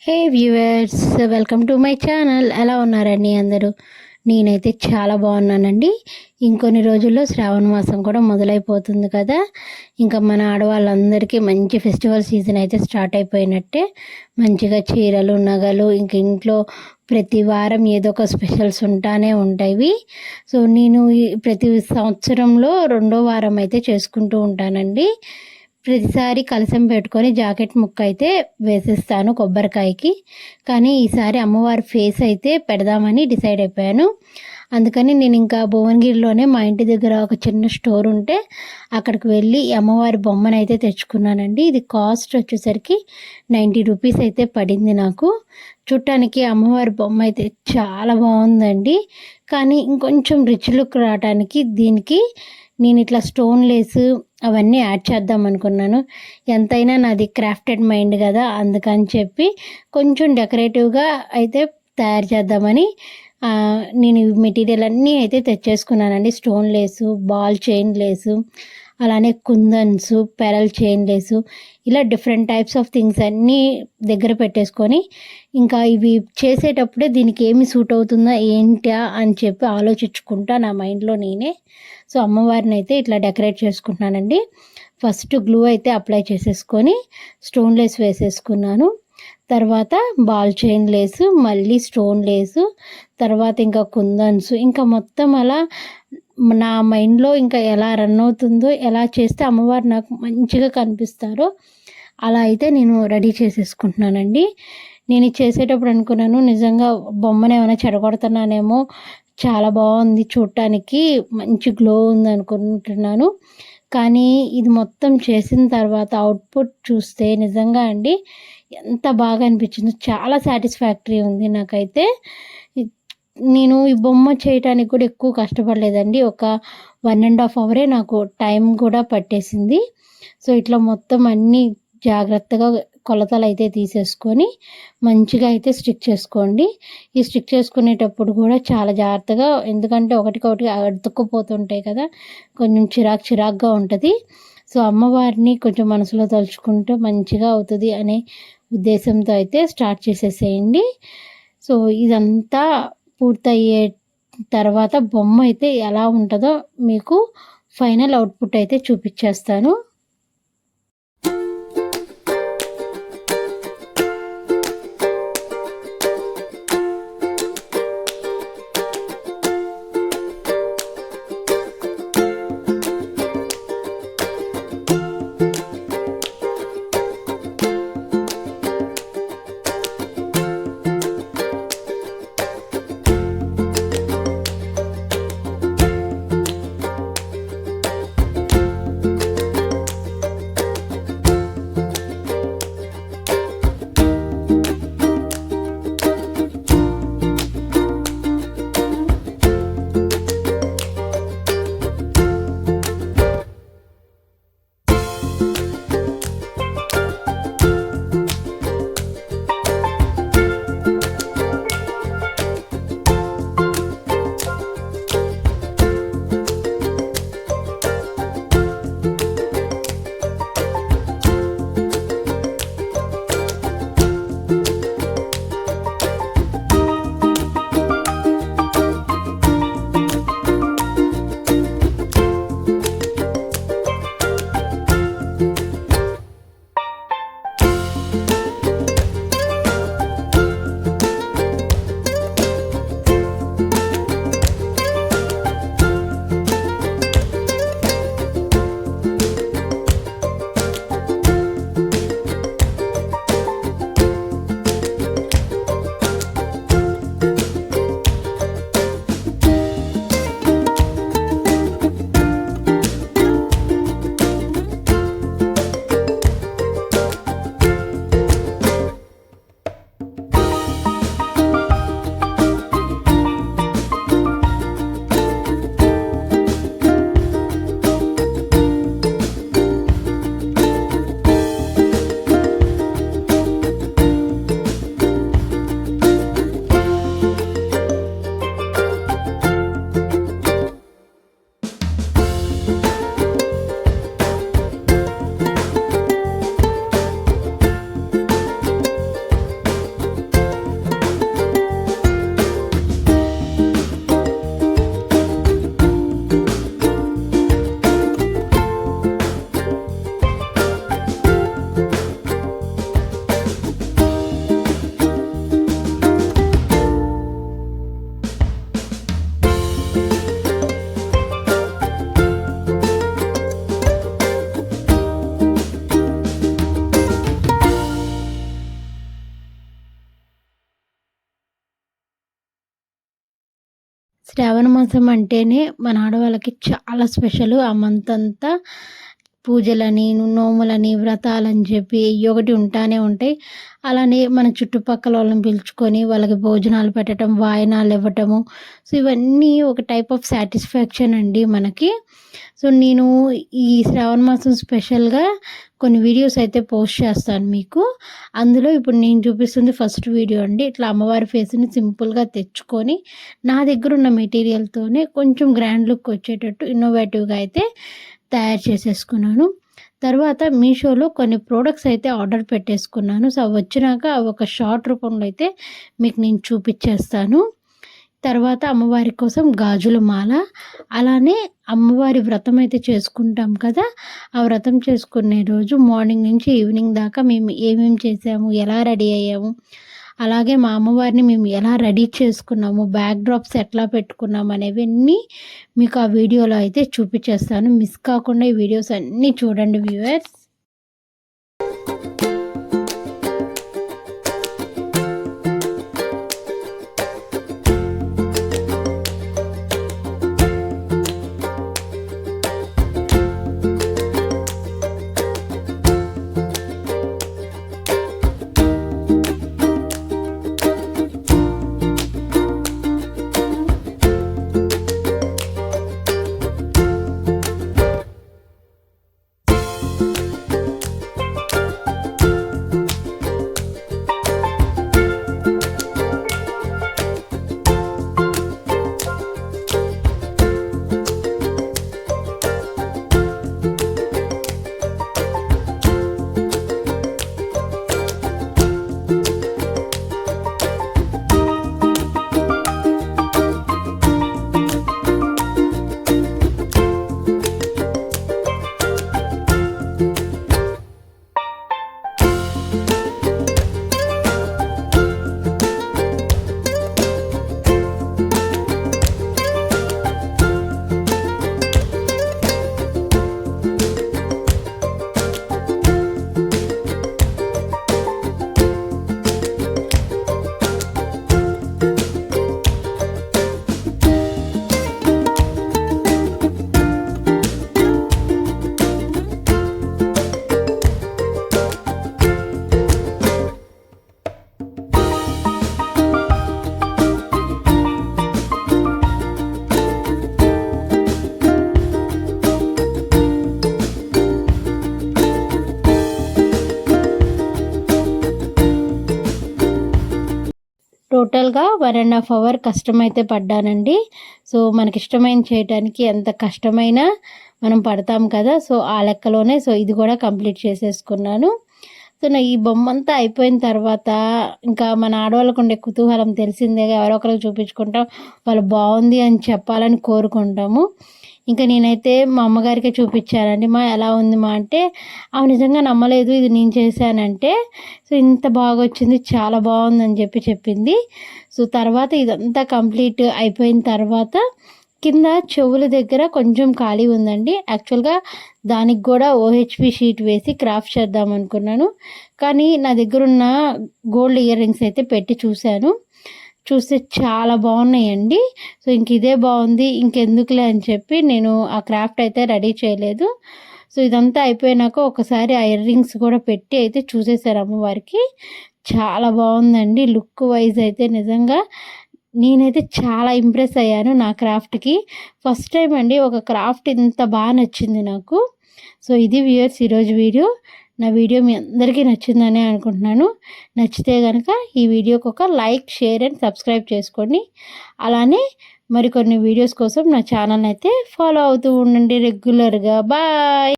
Hey viewers, welcome to my channel. ఎలా ఉన్నారండి అందరూ? నేనైతే చాలా బాగున్నానండి. ఇంకొన్ని రోజుల్లో శ్రావణ మాసం కూడా మొదలైపోతుంది కదా. ఇంకా మన ఆడవాళ్ళందరికీ మంచి ఫెస్టివల్ సీజన్ అయితే స్టార్ట్ అయిపోయినట్టే. మంచిగా చీరలు, నగలు, ఇంక ఇంట్లో ప్రతి వారం ఏదో ఒక స్పెషల్స్ ఉంటానే ఉంటాయి. సో నేను ప్రతి సంవత్సరంలో రెండో వారం అయితే చేసుకుంటూ ఉంటానండి. ప్రతిసారి కలశం పెట్టుకొని జాకెట్ ముక్క అయితే వేసేస్తాను కొబ్బరికాయకి. కానీ ఈసారి అమ్మవారి ఫేస్ అయితే పెడదామని డిసైడ్ అయిపోయాను. అందుకని నేను ఇంకా భువనగిరిలోనే మా ఇంటి దగ్గర ఒక చిన్న స్టోర్ ఉంటే అక్కడికి వెళ్ళి అమ్మవారి బొమ్మను అయితే తెచ్చుకున్నానండి. ఇది కాస్ట్ వచ్చేసరికి 90 రూపీస్ అయితే పడింది నాకు. చూడటానికి అమ్మవారి బొమ్మ అయితే చాలా బాగుందండి. కానీ ఇంకొంచెం రిచ్ లుక్ రావడానికి దీనికి నేను ఇట్లా స్టోన్ లేసు అవన్నీ యాడ్ చేద్దాం అనుకున్నాను. ఎంతైనా నాది క్రాఫ్టెడ్ మైండ్ కదా, అందుకని చెప్పి కొంచెం డెకరేటివ్గా అయితే తయారు చేద్దామని నేను మెటీరియల్ అన్నీ అయితే తెచ్చేసుకున్నానండి. Stone lace, ball chain lace, అలానే కుందన్స్, పెరల్ చైన్ లేసు, ఇలా డిఫరెంట్ టైప్స్ ఆఫ్ థింగ్స్ అన్నీ దగ్గర పెట్టేసుకొని ఇంకా ఇవి చేసేటప్పుడే దీనికి ఏమి సూట్ అవుతుందా ఏంటా అని చెప్పి ఆలోచించుకుంటా నా మైండ్లో నేనే. సో అమ్మవారిని అయితే ఇట్లా డెకరేట్ చేసుకుంటున్నానండి. ఫస్ట్ గ్లూ అయితే అప్లై చేసేసుకొని స్టోన్ లేస్ వేసేసుకున్నాను. తర్వాత బాల్ చైన్ లేసు, మళ్ళీ స్టోన్ లేసు, తర్వాత ఇంకా కుందన్స్, ఇంకా మొత్తం అలా నా మైండ్లో ఇంకా ఎలా రన్ అవుతుందో, ఎలా చేస్తే అమ్మవారు నాకు మంచిగా కనిపిస్తారో అలా అయితే నేను రెడీ చేసేసుకుంటున్నానండి. నేను ఇది చేసేటప్పుడు అనుకున్నాను, నిజంగా బొమ్మను ఏమైనా చెడగొడుతున్నానేమో, చాలా బాగుంది చూడటానికి, మంచి గ్లో ఉంది అనుకుంటున్నాను. కానీ ఇది మొత్తం చేసిన తర్వాత అవుట్పుట్ చూస్తే నిజంగా అండి ఎంత బాగా అనిపించిందో, చాలా సాటిస్ఫాక్టరీ ఉంది నాకైతే. నేను ఈ బొమ్మ చేయటానికి కూడా ఎక్కువ కష్టపడలేదండి. ఒక 1.5 అవరే నాకు టైం కూడా పట్టేసింది. సో ఇట్లా మొత్తం అన్నీ జాగ్రత్తగా కొలతలు అయితే తీసేసుకొని మంచిగా అయితే స్టిక్ చేసుకోండి. ఈ స్టిక్ చేసుకునేటప్పుడు కూడా చాలా జాగ్రత్తగా, ఎందుకంటే ఒకటికొకటి అతుక్కుపోతుంటాయి కదా, కొంచెం చిరాకుగా ఉంటుంది. సో అమ్మవారిని కొంచెం మనసులో తలుచుకుంటే మంచిగా అవుతుంది అనే ఉద్దేశంతో అయితే స్టార్ట్ చేసేసేయండి. సో ఇదంతా పూర్తయ్యే తర్వాత బొమ్మ అయితే ఎలా ఉంటుందో మీకు ఫైనల్ అవుట్పుట్ అయితే చూపించేస్తాను. శ్రావణ మాసం అంటేనే మన ఆడవాళ్ళకి చాలా స్పెషల్. ఆ మంత్ అంతా పూజలని, నోములని, వ్రతాలని చెప్పి ఒకటి ఉంటానే ఉంటాయి. అలానే మన చుట్టుపక్కల వాళ్ళని పిలుచుకొని వాళ్ళకి భోజనాలు పెట్టడం, వాయనాలు ఇవ్వటము. సో ఇవన్నీ ఒక టైప్ ఆఫ్ సాటిస్ఫాక్షన్ అండి మనకి. సో నేను ఈ శ్రావణ మాసం స్పెషల్గా కొన్ని వీడియోస్ అయితే పోస్ట్ చేస్తాను మీకు. అందులో ఇప్పుడు నేను చూపిస్తుంది ఫస్ట్ వీడియో అండి. ఇట్లా అమ్మవారి ఫేస్ని సింపుల్గా తెచ్చుకొని నా దగ్గర ఉన్న మెటీరియల్తోనే కొంచెం గ్రాండ్ లుక్ వచ్చేటట్టు ఇన్నోవేటివ్గా అయితే తయారు చేసేసుకున్నాను. తర్వాత మీషోలో కొన్ని ప్రోడక్ట్స్ అయితే ఆర్డర్ పెట్టేసుకున్నాను. సో అవి వచ్చినాక అవి ఒక షార్ట్ రూపంలో అయితే మీకు నేను చూపించేస్తాను. తర్వాత అమ్మవారి కోసం గాజుల మాల, అలానే అమ్మవారి వ్రతం అయితే చేసుకుంటాం కదా, ఆ వ్రతం చేసుకునే రోజు మార్నింగ్ నుంచి ఈవినింగ్ దాకా మేము ఏమేమి చేసాము, ఎలా రెడీ అయ్యాము, అలాగే మా అమ్మవారిని మేము ఎలా రెడీ చేసుకున్నాము, బ్యాక్ డ్రాప్స్ ఎట్లా పెట్టుకున్నాము అనేవన్నీ మీకు ఆ వీడియోలో అయితే చూపించేస్తాను. మిస్ కాకుండా ఈ వీడియోస్ అన్నీ చూడండి వ్యూవర్స్. టోటల్గా 1.5 అవర్ కష్టం అయితే పడ్డానండి. సో మనకి ఇష్టమైన చేయడానికి ఎంత కష్టమైనా మనం పడతాం కదా, సో ఆ లెక్కలోనే సో ఇది కూడా కంప్లీట్ చేసేసుకున్నాను. సో నా ఈ బొమ్మ అంతా అయిపోయిన తర్వాత ఇంకా మన ఆడవాళ్ళకు ఉండే కుతూహలం తెలిసిందే, ఎవరో ఒకరికి చూపించుకుంటాం, వాళ్ళు బాగుంది అని చెప్పాలని కోరుకుంటాము. ఇంకా నేనైతే మా అమ్మగారికే చూపించానండి. మా ఎలా ఉంది మా అంటే, ఆమె నిజంగా నమ్మలేదు ఇది నేను చేశానంటే. సో ఇంత బాగా వచ్చింది, చాలా బాగుందని చెప్పింది. సో తర్వాత ఇదంతా కంప్లీట్ అయిపోయిన తర్వాత కింద చెవుల దగ్గర కొంచెం ఖాళీ ఉందండి. యాక్చువల్గా దానికి కూడా ఓహెచ్పి షీట్ వేసి క్రాఫ్ట్ చేద్దాం అనుకున్నాను, కానీ నా దగ్గర ఉన్న గోల్డ్ ఇయర్ రింగ్స్ అయితే పెట్టి చూస్తే చాలా బాగున్నాయండి. సో ఇంక ఇదే బాగుంది, ఇంకెందుకులే అని చెప్పి నేను ఆ క్రాఫ్ట్ అయితే రెడీ చేయలేదు. సో ఇదంతా అయిపోయినాక ఒకసారి ఆ ఇయర్ రింగ్స్ కూడా పెట్టి అయితే చూసేసారు అమ్మవారికి. చాలా బాగుందండి లుక్ వైజ్ అయితే. నిజంగా నేనైతే చాలా ఇంప్రెస్ అయ్యాను నా క్రాఫ్ట్కి. ఫస్ట్ టైం అండి ఒక క్రాఫ్ట్ ఇంత బాగా నచ్చింది నాకు. సో ఇది వ్యూయర్స్ ఈరోజు వీడియో. నా వీడియో మీ అందరికీ నచ్చిందని అనుకుంటున్నాను. నచ్చితే కనుక ఈ వీడియోకి ఒక లైక్, షేర్ అండ్ సబ్స్క్రైబ్ చేసుకోండి. అలానే మరికొన్ని వీడియోస్ కోసం నా ఛానల్ అయితే ఫాలో అవుతూ ఉండండి రెగ్యులర్గా. బాయ్.